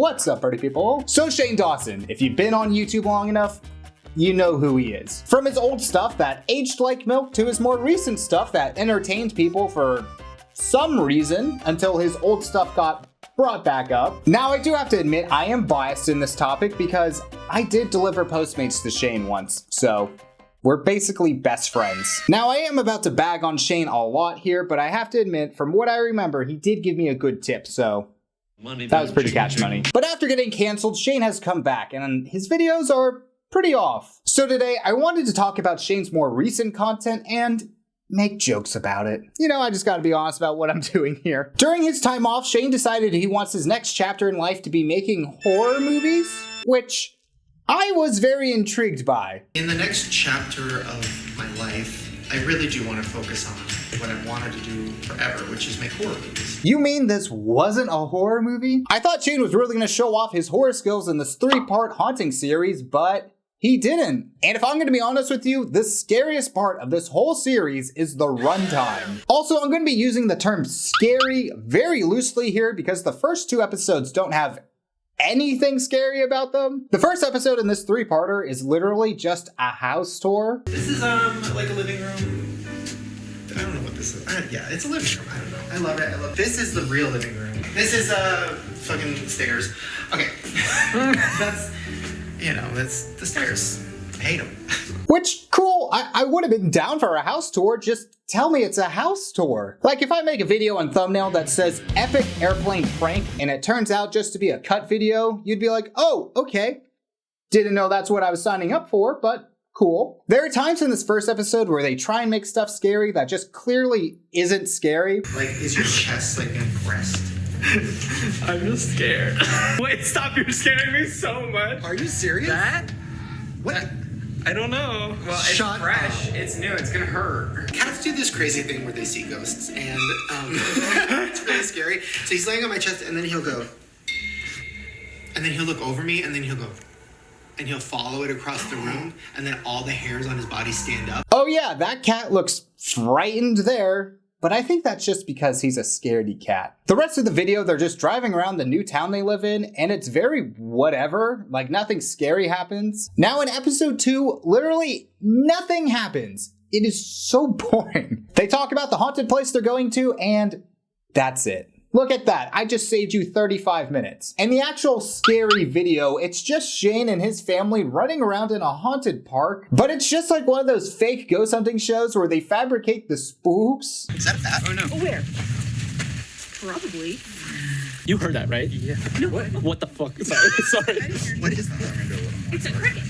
What's up, party people? So Shane Dawson, if you've been on YouTube long enough, you know who he is. From his old stuff that aged like milk to his more recent stuff that entertained people for some reason until his old stuff got brought back up. Now, I do have to admit I am biased in this topic because I did deliver Postmates to Shane once, so we're basically best friends. Now, I am about to bag on Shane a lot here, but I have to admit, from what I remember, he did give me a good tip, so that was pretty cash money. But after getting canceled, Shane has come back, and his videos are pretty off. So today, I wanted to talk about Shane's more recent content and make jokes about it. You know, I just gotta be honest about what I'm doing here. During his time off, Shane decided he wants his next chapter in life to be making horror movies, which I was very intrigued by. In the next chapter of my life, I really do want to focus on what I've wanted to do forever, which is make horror movies. You mean this wasn't a horror movie? I thought Shane was really gonna show off his horror skills in this 3-part haunting series, but he didn't. And if I'm gonna be honest with you, the scariest part of this whole series is the runtime. Also, I'm gonna be using the term scary very loosely here because the first 2 episodes don't have anything scary about them. The first episode in this 3-parter is literally just a house tour. This is like a living room. I don't know what this is. Yeah, it's a living room. I don't know. I love it. I love it. This is the real living room. This is fucking stairs. Okay. That's the stairs. I hate them. Which, cool, I would have been down for a house tour, just tell me it's a house tour. Like if I make a video on thumbnail that says epic airplane prank and it turns out just to be a cut video, you'd be like, oh, okay. Didn't know that's what I was signing up for, but cool. There are times in this first episode where they try and make stuff scary that just clearly isn't scary. Like, is your chest like impressed? I'm just scared. Wait, stop, you're scaring me so much. Are you serious? That? What? I don't know. Well, it's Shut fresh. up. It's new. It's gonna hurt. Cats do this crazy thing where they see ghosts, and it's really scary. So he's laying on my chest, and then he'll go, and then he'll look over me, and then he'll go, and he'll follow it across the room, and then all the hairs on his body stand up. Oh yeah, that cat looks frightened there. But I think that's just because he's a scaredy cat. The rest of the video, they're just driving around the new town they live in, and it's very whatever, like nothing scary happens. Now in episode 2, literally nothing happens. It is so boring. They talk about the haunted place they're going to, and that's it. Look at that, I just saved you 35 minutes. And the actual scary video, it's just Shane and his family running around in a haunted park, but it's just like one of those fake ghost hunting shows where they fabricate the spooks. Is that a bat? Oh no. Where? Probably. You heard that, right? Yeah. No. What the fuck? Sorry. What is that? It's a cricket.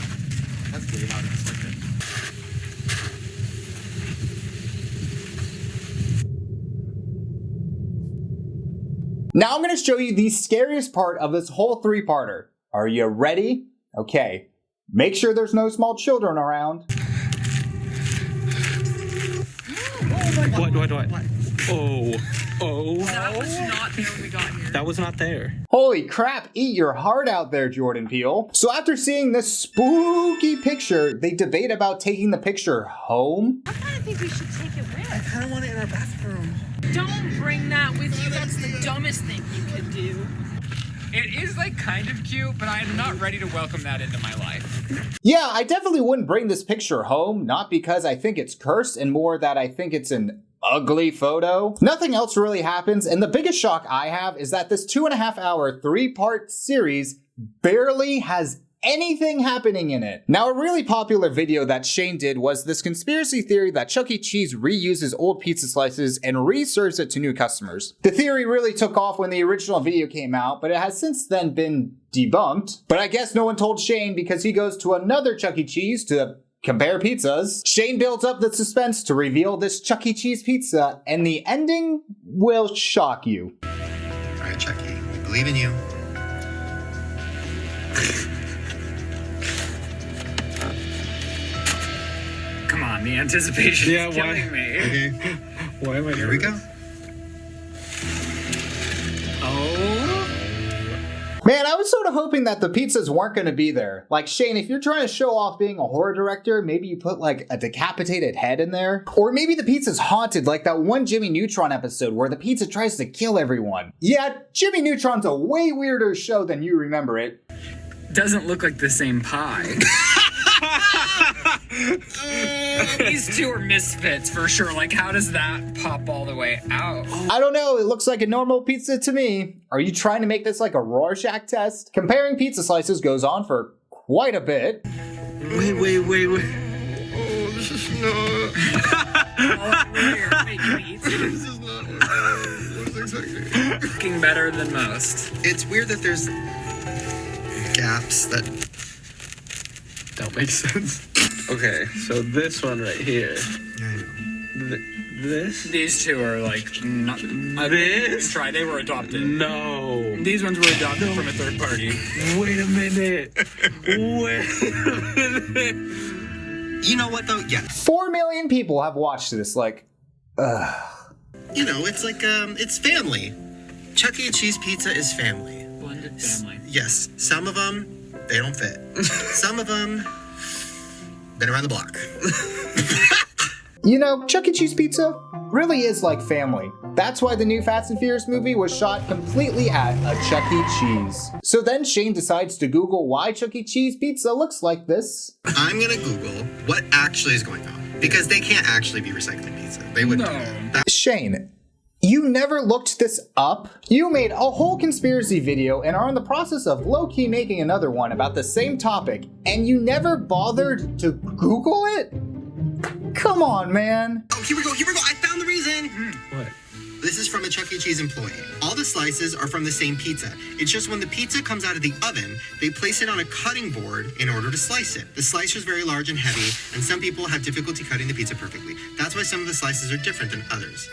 That's really loud. Now I'm gonna show you the scariest part of this whole 3-parter. Are you ready? Okay. Make sure there's no small children around. What? Oh. That was not there when we got here. That was not there. Holy crap, eat your heart out there, Jordan Peele. So after seeing this spooky picture, they debate about taking the picture home. I kind of think we should take it with. I kind of want it in our bathroom. Don't bring that with you. That's the dumbest thing you could do. It is like kind of cute, but I'm not ready to welcome that into my life. Yeah, I definitely wouldn't bring this picture home, not because I think it's cursed and more that I think it's an ugly photo. Nothing else really happens, and the biggest shock I have is that this 2.5-hour 3-part series barely has anything happening in it. Now, a really popular video that Shane did was this conspiracy theory that Chuck E. Cheese reuses old pizza slices and reserves it to new customers. The theory really took off when the original video came out, but it has since then been debunked. But I guess no one told Shane because he goes to another Chuck E. Cheese to compare pizzas. Shane builds up the suspense to reveal this Chuck E. Cheese pizza, and the ending will shock you. All right, Chucky, we believe in you. Come on, the anticipation is killing me. Okay. Why am I Here we go. Oh. Man, I was sort of hoping that the pizzas weren't going to be there. Like, Shane, if you're trying to show off being a horror director, maybe you put like a decapitated head in there. Or maybe the pizza's haunted, like that one Jimmy Neutron episode where the pizza tries to kill everyone. Yeah, Jimmy Neutron's a way weirder show than you remember it. Doesn't look like the same pie. These two are misfits for sure. Like, how does that pop all the way out? I don't know, it looks like a normal pizza to me. Are you trying to make this like a Rorschach test? Comparing pizza slices goes on for quite a bit. Wait. Oh, this is not. Oh, weird. Wait, can we eat some? This is not what I was expecting. Looking better than most. It's weird that there's gaps that Don't make sense. Okay, so this one right here. I know. This? These two are like not. This? Try. They were adopted. No. These ones were adopted from a third party. Wait a minute. You know what though? Yeah. 4 million people have watched this, like, You know, it's like it's family. Chuck E. Cheese pizza is family. Blended family. Yes, some of them they don't fit. Some of them been around the block. You know, Chuck E. Cheese pizza really is like family. That's why the new Fast and Furious movie was shot completely at a Chuck E. Cheese. So then Shane decides to Google why Chuck E. Cheese pizza looks like this. I'm gonna Google what actually is going on because they can't actually be recycling pizza. They wouldn't. No. Do that. Shane, you never looked this up? You made a whole conspiracy video and are in the process of low-key making another one about the same topic, and you never bothered to Google it? Come on, man. Oh, here we go. I found the reason. What? This is from a Chuck E. Cheese employee. All the slices are from the same pizza. It's just when the pizza comes out of the oven, they place it on a cutting board in order to slice it. The slicer is very large and heavy, and some people have difficulty cutting the pizza perfectly. That's why some of the slices are different than others.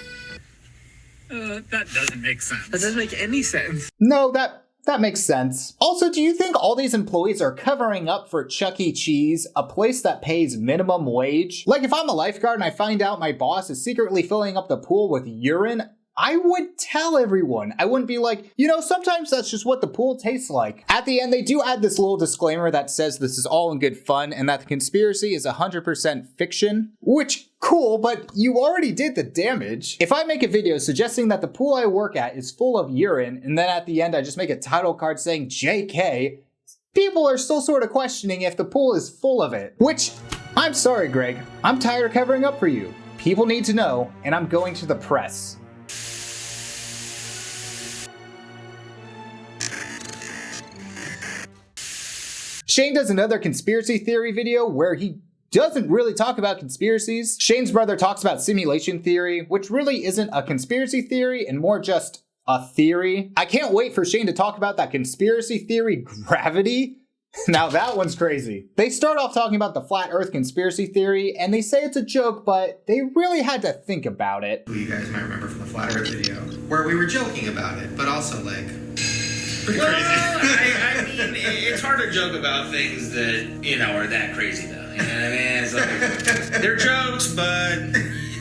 That doesn't make sense. That doesn't make any sense. No, that makes sense. Also, do you think all these employees are covering up for Chuck E. Cheese, a place that pays minimum wage? Like, if I'm a lifeguard and I find out my boss is secretly filling up the pool with urine, I would tell everyone. I wouldn't be like, you know, sometimes that's just what the pool tastes like. At the end, they do add this little disclaimer that says this is all in good fun and that the conspiracy is 100% fiction, which, cool, but you already did the damage. If I make a video suggesting that the pool I work at is full of urine, and then at the end I just make a title card saying JK, people are still sort of questioning if the pool is full of it. Which, I'm sorry, Greg, I'm tired of covering up for you. People need to know, and I'm going to the press. Shane does another conspiracy theory video where he doesn't really talk about conspiracies. Shane's brother talks about simulation theory, which really isn't a conspiracy theory and more just a theory. I can't wait for Shane to talk about that conspiracy theory gravity. Now that one's crazy. They start off talking about the flat earth conspiracy theory and they say it's a joke, but they really had to think about it. Who you guys might remember from the flat earth video, where we were joking about it, but also like pretty crazy. I mean, it's hard to joke about things that, you know, are that crazy, though. You know what I mean? It's like, they're jokes, but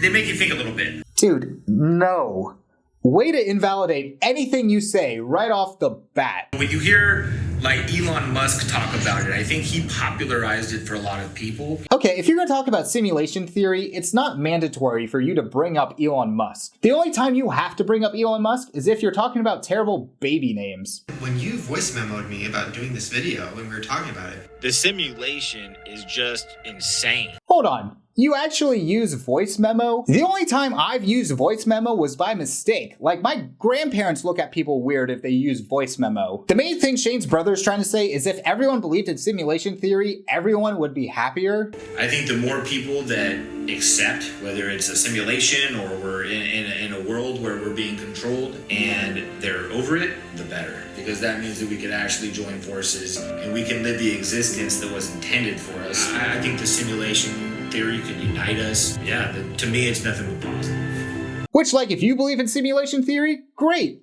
they make you think a little bit. Dude, no. Way to invalidate anything you say right off the bat. When you hear, like, Elon Musk talk about it, I think he popularized it for a lot of people. Okay, if you're gonna talk about simulation theory, it's not mandatory for you to bring up Elon Musk. The only time you have to bring up Elon Musk is if you're talking about terrible baby names. When you voice memoed me about doing this video when we were talking about it, The simulation is just insane. Hold on. You actually use voice memo? The only time I've used voice memo was by mistake. Like, my grandparents look at people weird if they use voice memo. The main thing Shane's brother is trying to say is if everyone believed in simulation theory, everyone would be happier. I think the more people that accept, whether it's a simulation or we're in a world where we're being controlled and they're over it, the better. Because that means that we could actually join forces and we can live the existence that was intended for us. I think the simulation theory could unite us. Yeah, to me, it's nothing but positive. Which, like, if you believe in simulation theory, great.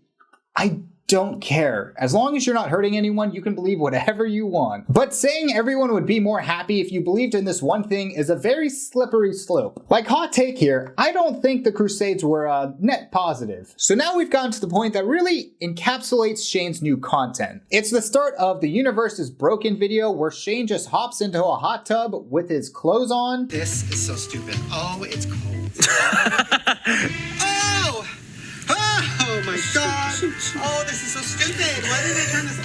I don't care. As long as you're not hurting anyone, you can believe whatever you want. But saying everyone would be more happy if you believed in this one thing is a very slippery slope. Like, hot take here, I don't think the Crusades were net positive. So now we've gotten to the point that really encapsulates Shane's new content. It's the start of the universe is broken video where Shane just hops into a hot tub with his clothes on. This is so stupid. Oh, it's cold. Oh! Oh my gosh! Oh, this is so stupid! Why did I turn this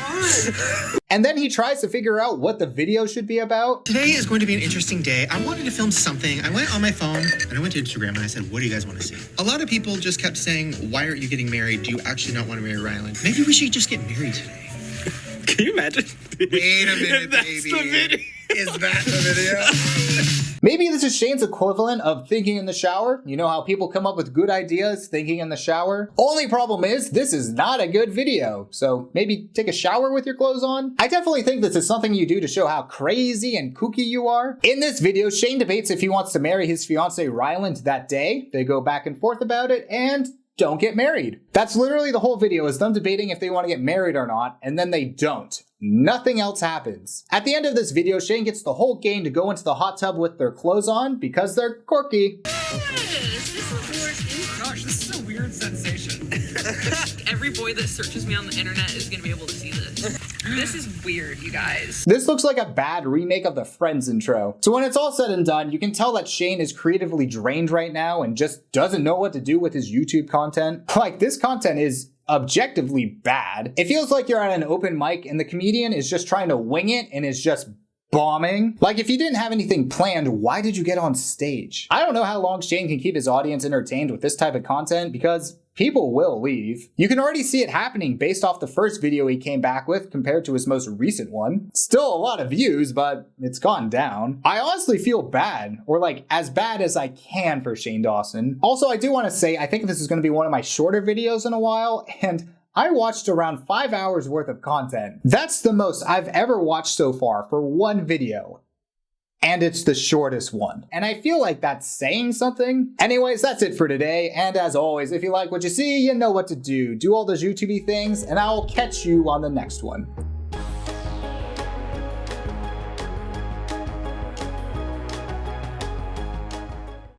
on? And then he tries to figure out what the video should be about. Today is going to be an interesting day. I wanted to film something. I went on my phone and I went to Instagram and I said, what do you guys want to see? A lot of people just kept saying, why aren't you getting married? Do you actually not want to marry Rylan? Maybe we should just get married today. Can you imagine? Wait a minute, That's baby. the video. Is that the video? Maybe this is Shane's equivalent of thinking in the shower. You know how people come up with good ideas thinking in the shower? Only problem is, this is not a good video. So maybe take a shower with your clothes on? I definitely think this is something you do to show how crazy and kooky you are. In this video, Shane debates if he wants to marry his fiancée Ryland that day. They go back and forth about it and don't get married. That's literally the whole video, is them debating if they want to get married or not, and then they don't. Nothing else happens. At the end of this video, Shane gets the whole gang to go into the hot tub with their clothes on because they're quirky. Gosh, this is a weird sensation. Every boy that searches me on the internet is gonna be able to see this. This is weird, you guys. This looks like a bad remake of the Friends intro. So when it's all said and done, you can tell that Shane is creatively drained right now and just doesn't know what to do with his YouTube content. Like, this content is objectively bad. It feels like you're at an open mic and the comedian is just trying to wing it and is just bombing. Like, if you didn't have anything planned, why did you get on stage? I don't know how long Shane can keep his audience entertained with this type of content because people will leave. You can already see it happening based off the first video he came back with compared to his most recent one. Still a lot of views, but it's gone down. I honestly feel bad, or like as bad as I can for Shane Dawson. Also, I do want to say, I think this is going to be one of my shorter videos in a while, and I watched around 5 hours worth of content. That's the most I've ever watched so far for one video. And it's the shortest one. And I feel like that's saying something. Anyways, that's it for today. And as always, if you like what you see, you know what to do. Do all those YouTube-y things, and I'll catch you on the next one.